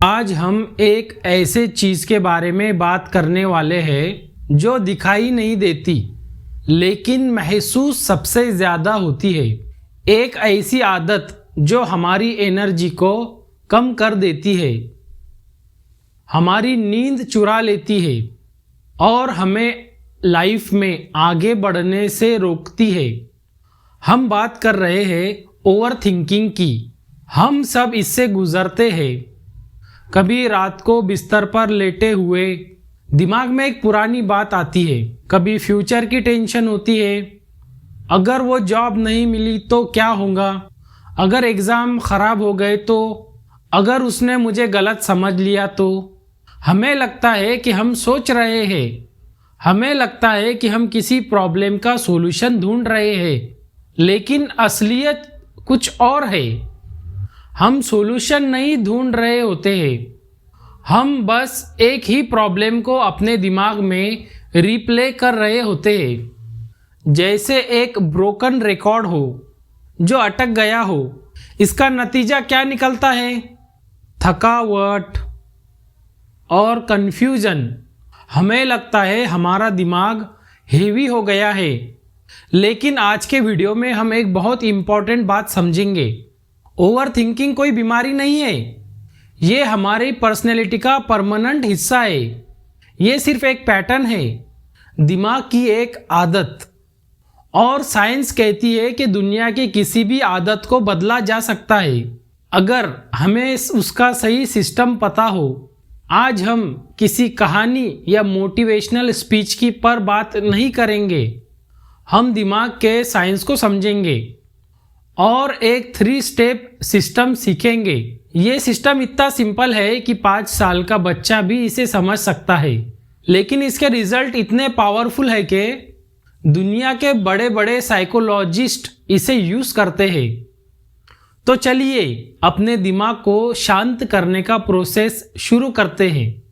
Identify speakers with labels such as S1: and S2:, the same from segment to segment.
S1: आज हम एक ऐसे चीज के बारे में बात करने वाले हैं जो दिखाई नहीं देती लेकिन महसूस सबसे ज्यादा होती है। एक ऐसी आदत जो हमारी एनर्जी को कम कर देती है, हमारी नींद चुरा लेती है और हमें लाइफ में आगे बढ़ने से रोकती है। हम बात कर रहे हैं ओवर थिंकिंग की। हम सब इससे गुजरते हैं। कभी रात को बिस्तर पर लेटे हुए दिमाग में एक पुरानी बात आती है, कभी फ्यूचर की टेंशन होती है। अगर वो जॉब नहीं मिली तो क्या होगा, अगर एग्ज़ाम खराब हो गए तो, अगर उसने मुझे गलत समझ लिया तो। हमें लगता है कि हम सोच रहे हैं, हमें लगता है कि हम किसी प्रॉब्लम का सॉल्यूशन ढूंढ रहे हैं, लेकिन असलियत कुछ और है। हम सॉल्यूशन नहीं ढूंढ रहे होते हैं, हम बस एक ही प्रॉब्लम को अपने दिमाग में रिप्ले कर रहे होते हैं, जैसे एक ब्रोकन रिकॉर्ड हो जो अटक गया हो। इसका नतीजा क्या निकलता है? थकावट और कंफ्यूजन। हमें लगता है हमारा दिमाग हेवी हो गया है। लेकिन आज के वीडियो में हम एक बहुत इंपॉर्टेंट बात समझेंगे। ओवर थिंकिंग कोई बीमारी नहीं है, ये हमारी पर्सनैलिटी का परमानेंट हिस्सा है। ये सिर्फ एक पैटर्न है, दिमाग की एक आदत। और साइंस कहती है कि दुनिया की किसी भी आदत को बदला जा सकता है अगर हमें उसका सही सिस्टम पता हो। आज हम किसी कहानी या मोटिवेशनल स्पीच की पर बात नहीं करेंगे, हम दिमाग के साइंस को समझेंगे और एक 3 स्टेप सिस्टम सीखेंगे। ये सिस्टम इतना सिंपल है कि 5 साल का बच्चा भी इसे समझ सकता है, लेकिन इसके रिजल्ट इतने पावरफुल है कि दुनिया के बड़े बड़े साइकोलॉजिस्ट इसे यूज करते हैं। तो चलिए अपने दिमाग को शांत करने का प्रोसेस शुरू करते हैं।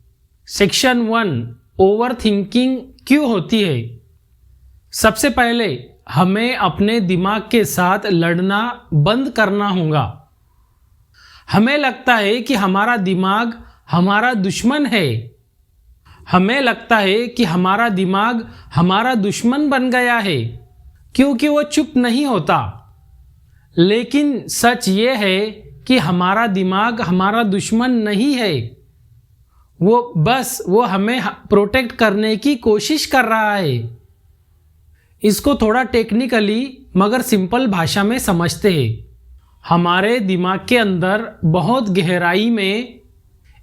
S1: सेक्शन 1, ओवर थिंकिंग क्यों होती है। सबसे पहले हमें अपने दिमाग के साथ लड़ना बंद करना होगा। हमें लगता है कि हमारा दिमाग हमारा दुश्मन है। हमें लगता है कि हमारा दिमाग हमारा दुश्मन बन गया है क्योंकि वो चुप नहीं होता। लेकिन सच ये है कि हमारा दिमाग हमारा दुश्मन नहीं है, वो हमें प्रोटेक्ट करने की कोशिश कर रहा है। इसको थोड़ा टेक्निकली मगर सिंपल भाषा में समझते हैं। हमारे दिमाग के अंदर बहुत गहराई में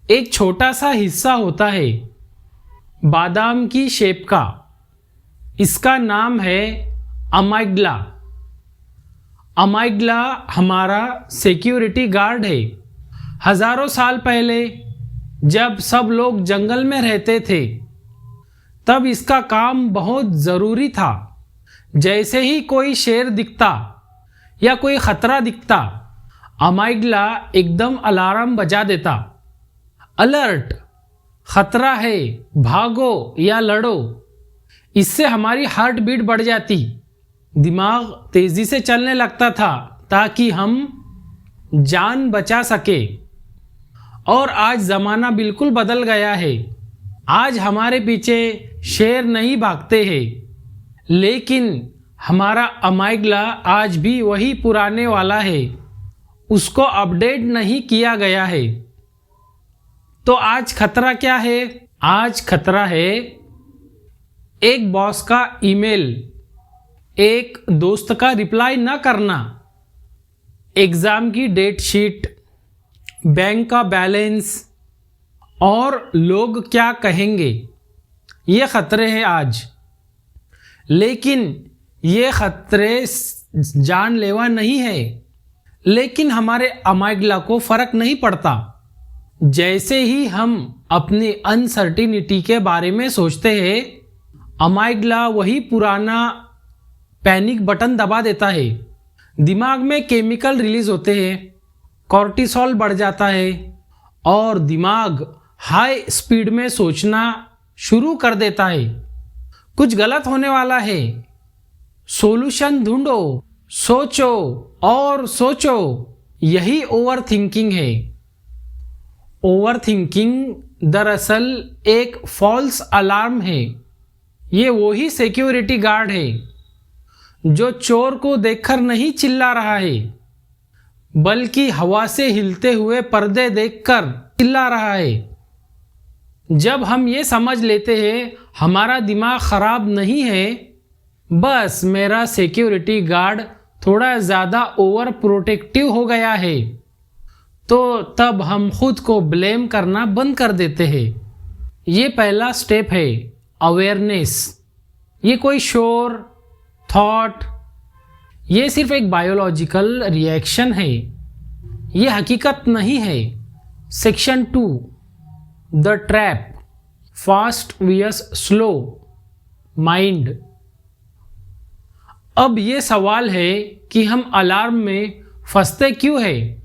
S1: एक छोटा सा हिस्सा होता है, बादाम की शेप का। इसका नाम है अमाइग्डला। अमाइग्डला हमारा सिक्योरिटी गार्ड है। हजारों साल पहले जब सब लोग जंगल में रहते थे, तब इसका काम बहुत ज़रूरी था। जैसे ही कोई शेर दिखता या कोई खतरा दिखता, अमाइग्डला एकदम अलार्म बजा देता। अलर्ट, खतरा है, भागो या लड़ो। इससे हमारी हार्ट बीट बढ़ जाती, दिमाग तेजी से चलने लगता था ताकि हम जान बचा सके। और आज ज़माना बिल्कुल बदल गया है। आज हमारे पीछे शेर नहीं भागते हैं, लेकिन हमारा अमाइग्डला आज भी वही पुराने वाला है, उसको अपडेट नहीं किया गया है। तो आज खतरा क्या है? आज खतरा है एक बॉस का ईमेल, एक दोस्त का रिप्लाई न करना, एग्जाम की डेट शीट, बैंक का बैलेंस और लोग क्या कहेंगे। ये खतरे हैं आज। लेकिन ये खतरे जानलेवा नहीं है, लेकिन हमारे अमाइग्डला को फर्क नहीं पड़ता। जैसे ही हम अपनी अनसर्टिनिटी के बारे में सोचते हैं, अमाइग्डला वही पुराना पैनिक बटन दबा देता है। दिमाग में केमिकल रिलीज होते हैं, कॉर्टिसोल बढ़ जाता है और दिमाग हाई स्पीड में सोचना शुरू कर देता है। कुछ गलत होने वाला है, सॉल्यूशन ढूंढो, सोचो और सोचो। यही ओवर थिंकिंग है। ओवर थिंकिंग दरअसल एक फॉल्स अलार्म है। ये वही सिक्योरिटी गार्ड है जो चोर को देखकर नहीं चिल्ला रहा है, बल्कि हवा से हिलते हुए पर्दे देखकर चिल्ला रहा है। जब हम ये समझ लेते हैं हमारा दिमाग खराब नहीं है, बस मेरा सिक्योरिटी गार्ड थोड़ा ज़्यादा ओवर प्रोटेक्टिव हो गया है, तो तब हम खुद को ब्लेम करना बंद कर देते हैं। ये पहला स्टेप है, अवेयरनेस। ये कोई शोर, थॉट, ये सिर्फ एक बायोलॉजिकल रिएक्शन है, ये हकीकत नहीं है। Section 2, the trap, fast VS slow mind. अब ये सवाल है कि हम अलार्म में फंसते क्यों हैं?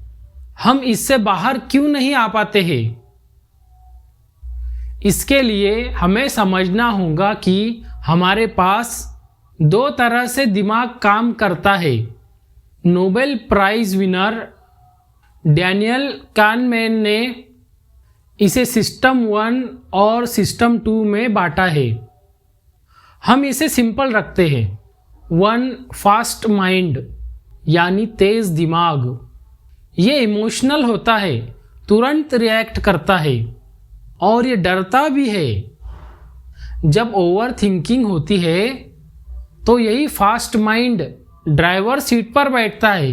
S1: हम इससे बाहर क्यों नहीं आ पाते हैं? इसके लिए हमें समझना होगा कि हमारे पास दो तरह से दिमाग काम करता है। Nobel prize winner Daniel kahneman ने इसे सिस्टम 1 और सिस्टम 2 में बांटा है। हम इसे सिंपल रखते हैं। 1, फास्ट माइंड, यानी तेज दिमाग। ये इमोशनल होता है, तुरंत रिएक्ट करता है और ये डरता भी है। जब ओवर थिंकिंग होती है तो यही फास्ट माइंड ड्राइवर सीट पर बैठता है।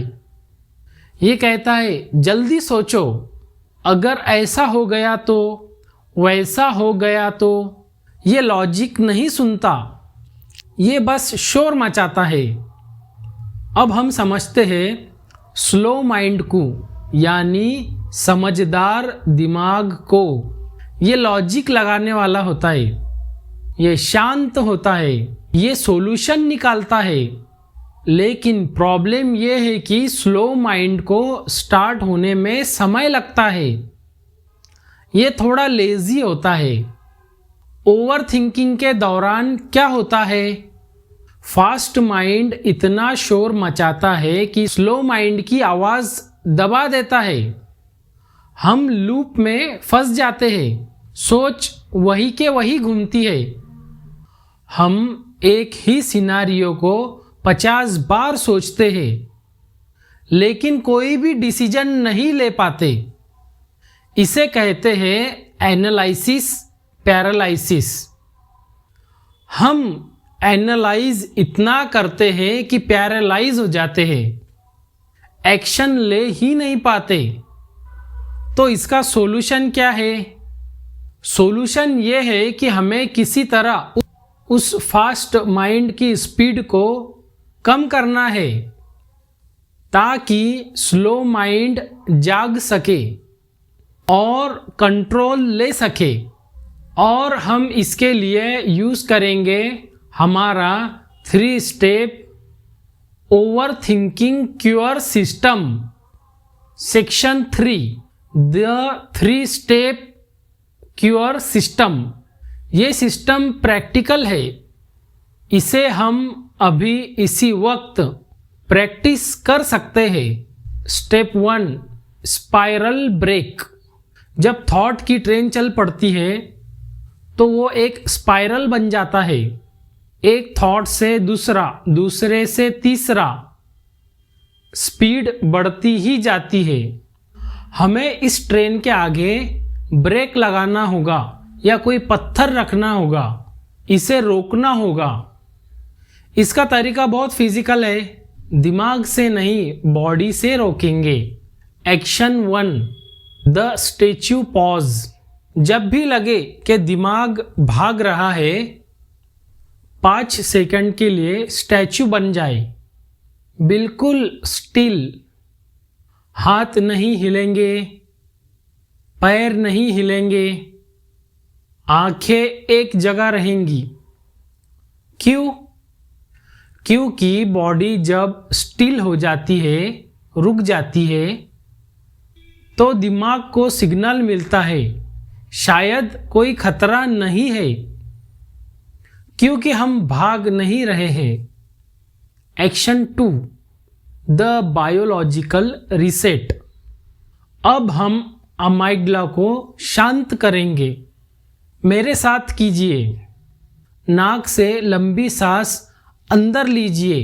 S1: ये कहता है जल्दी सोचो, अगर ऐसा हो गया तो, वैसा हो गया तो। ये लॉजिक नहीं सुनता, ये बस शोर मचाता है। अब हम समझते हैं स्लो माइंड को, यानी समझदार दिमाग को। ये लॉजिक लगाने वाला होता है, ये शांत होता है, ये सॉल्यूशन निकालता है। लेकिन प्रॉब्लम ये है कि स्लो माइंड को स्टार्ट होने में समय लगता है, ये थोड़ा लेजी होता है। ओवर थिंकिंग के दौरान क्या होता है? फास्ट माइंड इतना शोर मचाता है कि स्लो माइंड की आवाज़ दबा देता है। हम लूप में फंस जाते हैं, सोच वही के वही घूमती है। हम एक ही सिनारियो को 50 बार सोचते हैं, लेकिन कोई भी डिसीजन नहीं ले पाते। इसे कहते हैं एनालिसिस पैरालिसिस। हम एनालाइज इतना करते हैं कि पैरालाइज हो जाते हैं, एक्शन ले ही नहीं पाते। तो इसका सॉल्यूशन क्या है? सॉल्यूशन ये है कि हमें किसी तरह उस फास्ट माइंड की स्पीड को कम करना है, ताकि स्लो माइंड जाग सके और कंट्रोल ले सके। और हम इसके लिए यूज़ करेंगे हमारा 3 step over thinking cure system. Section 3, the 3 step cure system. ये सिस्टम प्रैक्टिकल है, इसे हम अभी इसी वक्त प्रैक्टिस कर सकते हैं। Step 1, spiral break. जब थॉट की ट्रेन चल पड़ती है तो वो एक स्पाइरल बन जाता है, एक थॉट से दूसरा, दूसरे से तीसरा, स्पीड बढ़ती ही जाती है। हमें इस ट्रेन के आगे ब्रेक लगाना होगा या कोई पत्थर रखना होगा, इसे रोकना होगा। इसका तरीका बहुत फिजिकल है, दिमाग से नहीं बॉडी से रोकेंगे। Action 1, the statue pause. जब भी लगे कि दिमाग भाग रहा है, 5 सेकंड के लिए स्टैच्यू बन जाए, बिल्कुल स्टिल। हाथ नहीं हिलेंगे, पैर नहीं हिलेंगे, आंखें एक जगह रहेंगी। क्यों? क्योंकि बॉडी जब स्टिल हो जाती है, रुक जाती है, तो दिमाग को सिग्नल मिलता है शायद कोई खतरा नहीं है, क्योंकि हम भाग नहीं रहे हैं। Action 2, the biological reset. अब हम अमाइगडला को शांत करेंगे। मेरे साथ कीजिए। नाक से लंबी सांस अंदर लीजिए।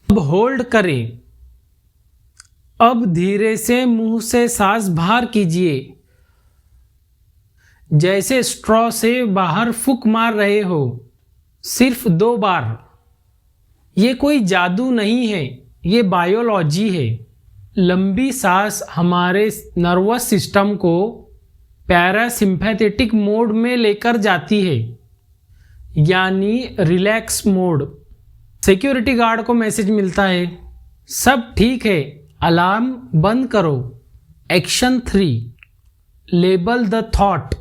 S1: अब होल्ड करें। अब धीरे से मुंह से सांस बाहर कीजिए, जैसे स्ट्रॉ से बाहर फूंक मार रहे हो। सिर्फ 2 बार। ये कोई जादू नहीं है, ये बायोलॉजी है। लंबी सांस हमारे नर्वस सिस्टम को पैरासिम्पैथेटिक मोड में लेकर जाती है, यानी रिलैक्स मोड। सिक्योरिटी गार्ड को मैसेज मिलता है, सब ठीक है, अलार्म बंद करो। Action 3, label the thought.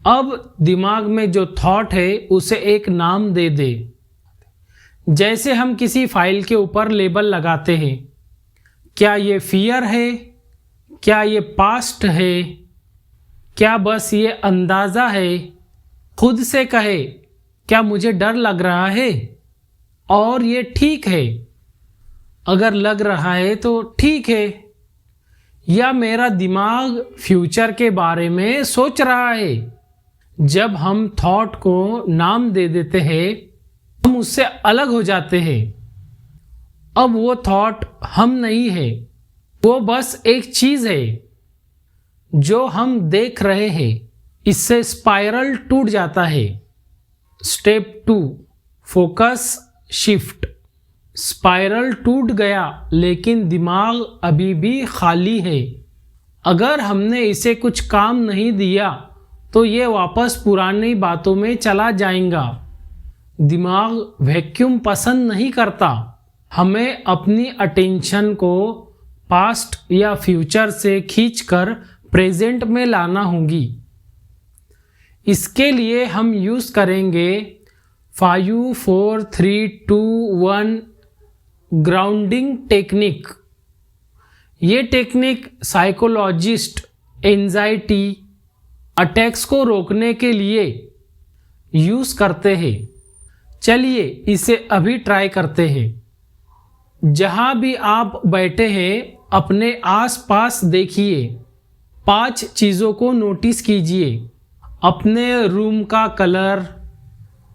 S1: अब दिमाग में जो थॉट है उसे एक नाम दे दे, जैसे हम किसी फाइल के ऊपर लेबल लगाते हैं। क्या ये फियर है? क्या ये पास्ट है? क्या बस ये अंदाज़ा है? खुद से कहे, क्या मुझे डर लग रहा है? और ये ठीक है। अगर लग रहा है तो ठीक है। या मेरा दिमाग फ्यूचर के बारे में सोच रहा है। जब हम थॉट को नाम दे देते हैं, हम उससे अलग हो जाते हैं। अब वो थॉट हम नहीं है, वो बस एक चीज है जो हम देख रहे हैं। इससे स्पाइरल टूट जाता है। Step 2, focus shift. स्पाइरल टूट गया, लेकिन दिमाग अभी भी खाली है। अगर हमने इसे कुछ काम नहीं दिया तो ये वापस पुरानी बातों में चला जाएगा। दिमाग वैक्यूम पसंद नहीं करता। हमें अपनी अटेंशन को पास्ट या फ्यूचर से खींचकर प्रेजेंट में लाना होगी। इसके लिए हम यूज़ करेंगे 5 4 3 2 1 ग्राउंडिंग टेक्निक। ये टेक्निक साइकोलॉजिस्ट एंजाइटी अटैक्स को रोकने के लिए यूज़ करते हैं। चलिए इसे अभी ट्राई करते हैं। जहाँ भी आप बैठे हैं, अपने आसपास देखिए। 5 चीज़ों को नोटिस कीजिए। अपने रूम का कलर,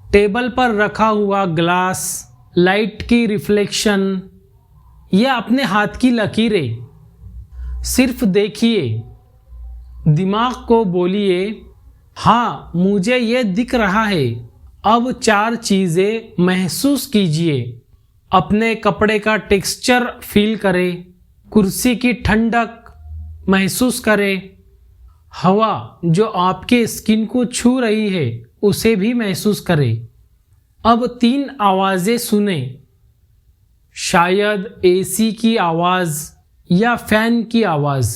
S1: टेबल पर रखा हुआ ग्लास, लाइट की रिफ्लेक्शन या अपने हाथ की लकीरें। सिर्फ देखिए। दिमाग को बोलिए, हाँ मुझे ये दिख रहा है। अब 4 चीज़ें महसूस कीजिए। अपने कपड़े का टेक्सचर फील करें, कुर्सी की ठंडक महसूस करें, हवा जो आपके स्किन को छू रही है उसे भी महसूस करें। अब 3 आवाज़ें सुने। शायद एसी की आवाज़ या फैन की आवाज़,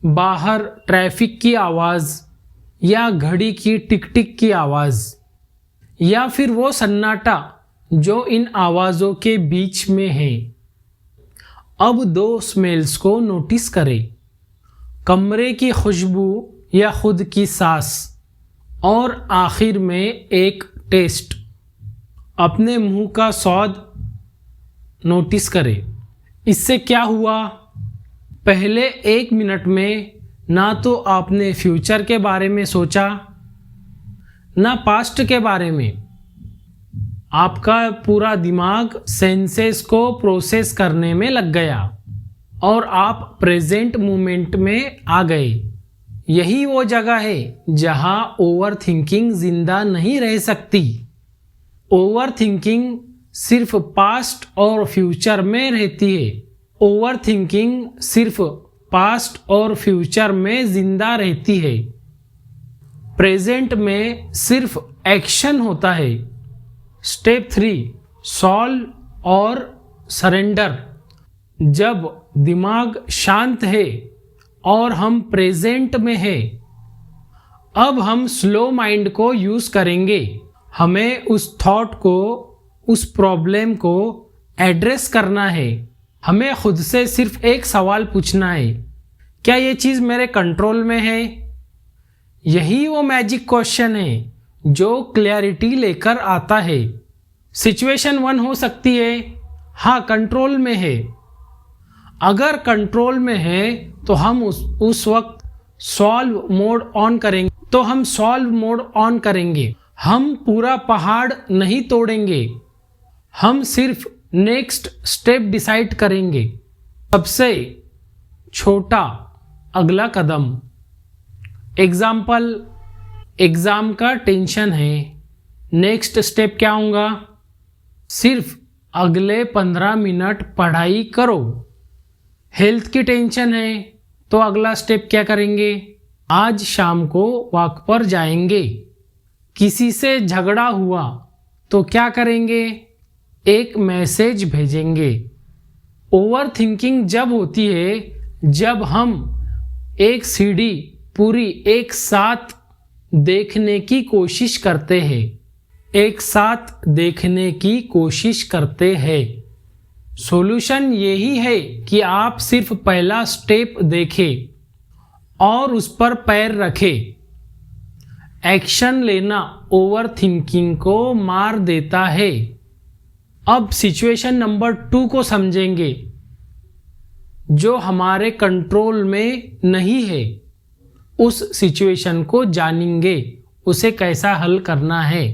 S1: बाहर ट्रैफिक की आवाज़ या घड़ी की टिक टिक की आवाज़, या फिर वो सन्नाटा जो इन आवाज़ों के बीच में है। अब 2 स्मेल्स को नोटिस करें, कमरे की खुशबू या खुद की सांस, और आखिर में एक टेस्ट, अपने मुंह का स्वाद नोटिस करें। इससे क्या हुआ? पहले 1 मिनट में ना तो आपने फ्यूचर के बारे में सोचा, ना पास्ट के बारे में। आपका पूरा दिमाग सेंसेस को प्रोसेस करने में लग गया और आप प्रेजेंट मोमेंट में आ गए। यही वो जगह है जहां ओवर थिंकिंग जिंदा नहीं रह सकती। ओवर थिंकिंग सिर्फ पास्ट और फ्यूचर में रहती है। ओवर थिंकिंग सिर्फ पास्ट और फ्यूचर में जिंदा रहती है। प्रेजेंट में सिर्फ एक्शन होता है। स्टेप 3, सॉल्व और सरेंडर। जब दिमाग शांत है और हम प्रेजेंट में हैं, अब हम स्लो माइंड को यूज करेंगे। हमें उस थॉट को, उस प्रॉब्लम को एड्रेस करना है। हमें खुद से सिर्फ एक सवाल पूछना है, क्या ये चीज़ मेरे कंट्रोल में है? यही वो मैजिक क्वेश्चन है जो क्लैरिटी लेकर आता है। सिचुएशन 1 हो सकती है, हाँ कंट्रोल में है। अगर कंट्रोल में है तो हम उस वक्त सॉल्व मोड ऑन करेंगे तो हम सॉल्व मोड ऑन करेंगे। हम पूरा पहाड़ नहीं तोड़ेंगे, हम सिर्फ नेक्स्ट स्टेप डिसाइड करेंगे। सबसे छोटा अगला कदम। एग्जाम्पल, एग्ज़ाम का टेंशन है, नेक्स्ट स्टेप क्या होगा? सिर्फ अगले 15 मिनट पढ़ाई करो। हेल्थ की टेंशन है तो अगला स्टेप क्या करेंगे? आज शाम को वॉक पर जाएंगे। किसी से झगड़ा हुआ तो क्या करेंगे? एक मैसेज भेजेंगे। ओवर थिंकिंग जब होती है जब हम एक सीढ़ी पूरी एक साथ देखने की कोशिश करते हैं, एक साथ देखने की कोशिश करते हैं। सॉल्यूशन यही है कि आप सिर्फ पहला स्टेप देखें और उस पर पैर रखें। एक्शन लेना ओवर थिंकिंग को मार देता है। अब सिचुएशन नंबर 2 को समझेंगे, जो हमारे कंट्रोल में नहीं है। उस सिचुएशन को जानेंगे, उसे कैसा हल करना है।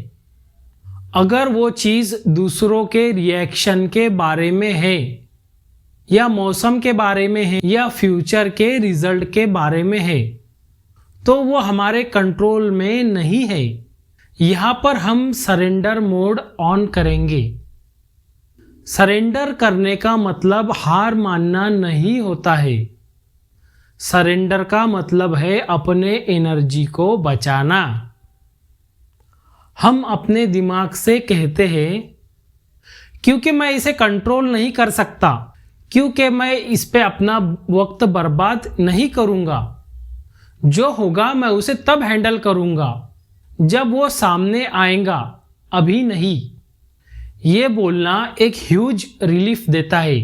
S1: अगर वो चीज़ दूसरों के रिएक्शन के बारे में है, या मौसम के बारे में है, या फ्यूचर के रिजल्ट के बारे में है, तो वो हमारे कंट्रोल में नहीं है। यहाँ पर हम सरेंडर मोड ऑन करेंगे। सरेंडर करने का मतलब हार मानना नहीं होता है। सरेंडर का मतलब है अपने एनर्जी को बचाना। हम अपने दिमाग से कहते हैं, क्योंकि मैं इसे कंट्रोल नहीं कर सकता, क्योंकि मैं इस पे अपना वक्त बर्बाद नहीं करूंगा, जो होगा मैं उसे तब हैंडल करूंगा जब वो सामने आएगा, अभी नहीं। ये बोलना एक ह्यूज रिलीफ देता है,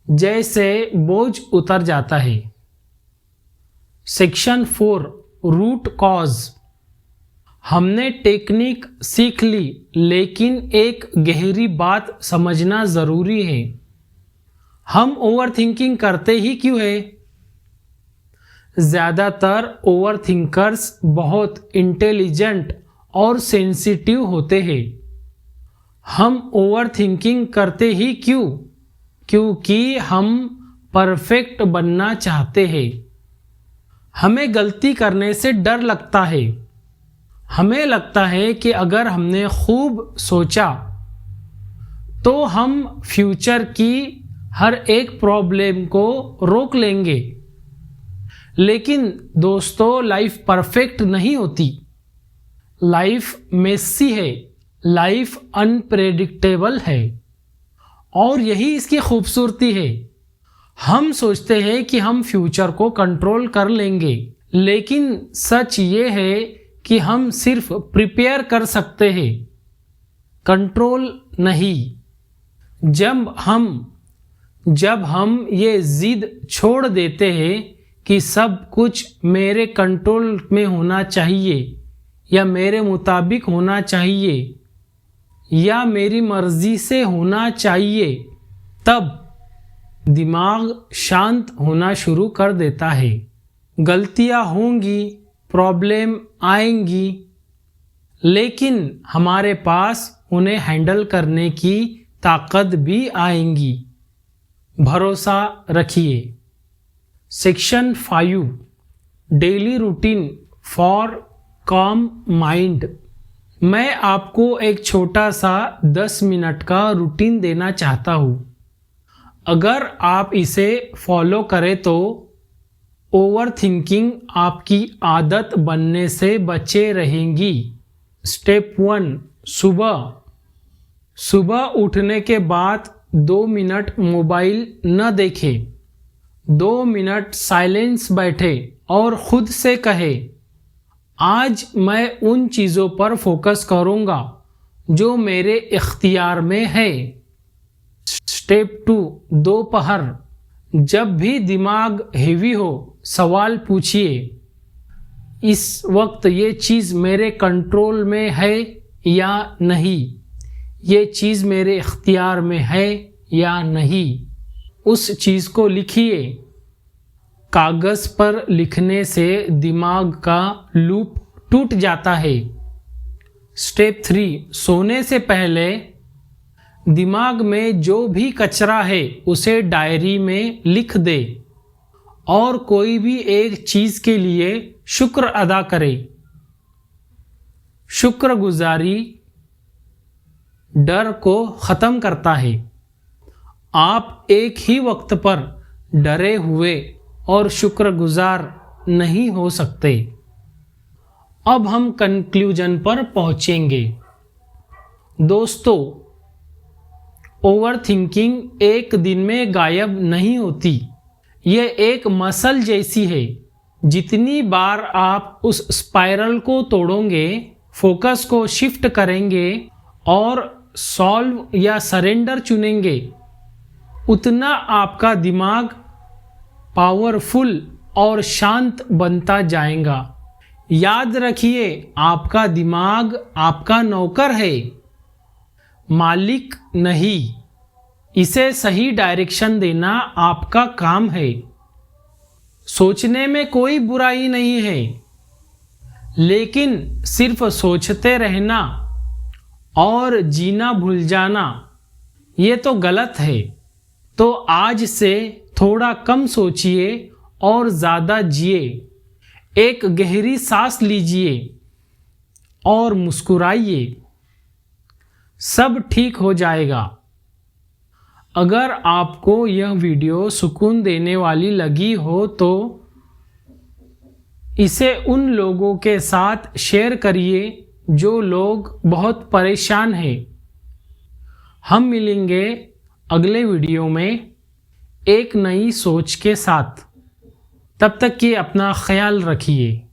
S1: जैसे बोझ उतर जाता है। Section 4, root cause. हमने टेक्निक सीख ली, लेकिन एक गहरी बात समझना जरूरी है। हम ओवर थिंकिंग करते ही क्यों है? ज़्यादातर ओवर थिंकर्स बहुत इंटेलिजेंट और सेंसिटिव होते हैं। हम ओवर थिंकिंग करते ही क्यों? क्योंकि हम परफेक्ट बनना चाहते हैं। हमें गलती करने से डर लगता है। हमें लगता है कि अगर हमने खूब सोचा तो हम फ्यूचर की हर एक प्रॉब्लम को रोक लेंगे। लेकिन दोस्तों, लाइफ परफेक्ट नहीं होती। लाइफ मेसी है, लाइफ अनप्रेडिक्टेबल है, और यही इसकी खूबसूरती है। हम सोचते हैं कि हम फ्यूचर को कंट्रोल कर लेंगे, लेकिन सच ये है कि हम सिर्फ प्रिपेयर कर सकते हैं, कंट्रोल नहीं। जब हम ये जिद छोड़ देते हैं कि सब कुछ मेरे कंट्रोल में होना चाहिए, या मेरे मुताबिक होना चाहिए, या मेरी मर्जी से होना चाहिए, तब दिमाग शांत होना शुरू कर देता है। गलतियां होंगी, प्रॉब्लम आएंगी, लेकिन हमारे पास उन्हें हैंडल करने की ताकत भी आएंगी। भरोसा रखिए। सेक्शन 5, डेली रूटीन फॉर काम माइंड। मैं आपको एक छोटा सा 10 मिनट का रूटीन देना चाहता हूँ। अगर आप इसे फॉलो करें तो ओवर थिंकिंग आपकी आदत बनने से बचे रहेंगी। स्टेप 1, सुबह उठने के बाद 2 मिनट मोबाइल न देखें। 2 मिनट साइलेंस बैठे और खुद से कहे, आज मैं उन चीज़ों पर फोकस करूँगा जो मेरे इख्तियार में है। स्टेप 2, दोपहर। जब भी दिमाग हेवी हो, सवाल पूछिए, इस वक्त ये चीज़ मेरे कंट्रोल में है या नहीं? ये चीज़ मेरे इख्तियार में है या नहीं? उस चीज़ को लिखिए। कागज़ पर लिखने से दिमाग का लूप टूट जाता है। स्टेप 3, सोने से पहले दिमाग में जो भी कचरा है उसे डायरी में लिख दे और कोई भी एक चीज़ के लिए शुक्र अदा करे। शुक्रगुजारी डर को ख़त्म करता है। आप एक ही वक्त पर डरे हुए और शुक्रगुजार नहीं हो सकते। अब हम कंक्लूजन पर पहुंचेंगे। दोस्तों, ओवर थिंकिंग एक दिन में गायब नहीं होती। यह एक मसल जैसी है। जितनी बार आप उस स्पाइरल को तोड़ोगे, फोकस को शिफ्ट करेंगे और सॉल्व या सरेंडर चुनेंगे, उतना आपका दिमाग पावरफुल और शांत बनता जाएगा। याद रखिए, आपका दिमाग आपका नौकर है, मालिक नहीं। इसे सही डायरेक्शन देना आपका काम है। सोचने में कोई बुराई नहीं है, लेकिन सिर्फ सोचते रहना और जीना भूल जाना, ये तो गलत है। तो आज से थोड़ा कम सोचिए और ज़्यादा जिए। एक गहरी सांस लीजिए और मुस्कुराइए। सब ठीक हो जाएगा। अगर आपको यह वीडियो सुकून देने वाली लगी हो तो इसे उन लोगों के साथ शेयर करिए जो लोग बहुत परेशान हैं। हम मिलेंगे अगले वीडियो में एक नई सोच के साथ। तब तक कि अपना ख्याल रखिए।